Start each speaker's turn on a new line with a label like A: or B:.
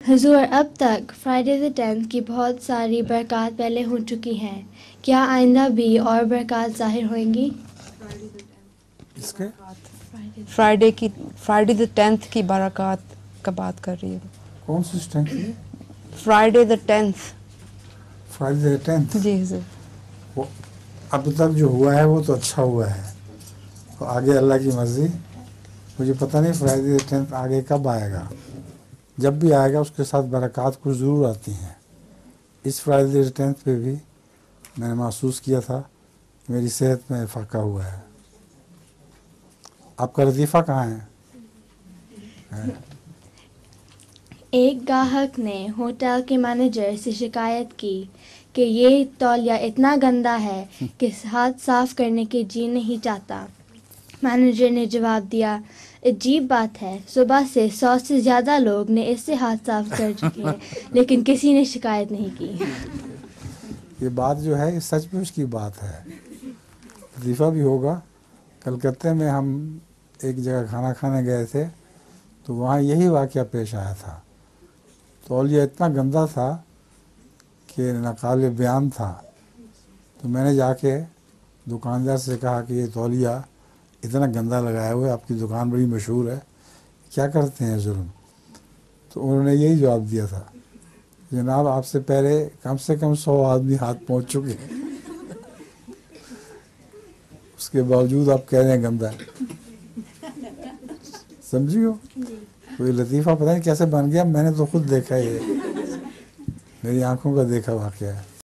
A: حضور اب تک فرائیڈے دی 10th کی بہت ساری برکات پہلے ہو چکی ہیں، کیا آئندہ بھی اور برکات ظاہر ہوئیں گی؟
B: اس کے
C: فرائیڈے دی 10th کی برکات کا بات کر رہی ہے.
B: کون سی اسٹینگ کی؟
C: فرائیڈے دی 10th.
B: فرائیڈے دی 10th.
C: جی حضور.
B: اب تک جو ہوا ہے وہ تو اچھا ہوا ہے، تو آگے اللہ کی مرضی. مجھے پتہ نہیں فرائیڈے دی 10th آگے کب آئے گا. جب بھی آئے گا اس کے ساتھ برکات کچھ ضرور آتی ہیں. اس فرائیڈے دی 10th پہ بھی میں نے محسوس کیا تھا کہ میری صحت میں افاقہ ہوا ہے. آپ کا لطیفہ کہاں ہے؟
A: ایک گاہک نے ہوٹل کے مینیجر سے شکایت کی کہ یہ تولیہ اتنا گندا ہے کہ ہاتھ صاف کرنے کے جی نہیں چاہتا. مینیجر نے جواب دیا، عجیب بات ہے، صبح سے 100 سے زیادہ لوگ نے اس سے ہاتھ صاف کر چکے ہیں لیکن کسی نے شکایت نہیں کی.
B: یہ بات جو ہے سچ میں اس کی بات ہے. لطیفہ بھی ہوگا. کلکتہ میں ہم ایک جگہ کھانا کھانے گئے تھے تو وہاں یہی واقعہ پیش آیا تھا. تولیہ اتنا گندا تھا کہ ناقابل بیان تھا. تو میں نے جا کے دکاندار سے کہا کہ یہ تولیہ اتنا گندا لگایا ہوا ہے، آپ کی دکان بڑی مشہور ہے، کیا کرتے ہیں ظلم؟ تو انہوں نے یہی جواب دیا تھا، جناب آپ سے پہلے کم سے کم 100 آدمی ہاتھ پہنچ چکے ہیں، اس کے باوجود آپ کہہ رہے ہیں گندا ہے. سمجھی ہو؟ کوئی لطیفہ پتہ نہیں کیسے بن گیا، میں نے تو خود دیکھا، یہ میری آنکھوں کا دیکھا واقعہ ہے.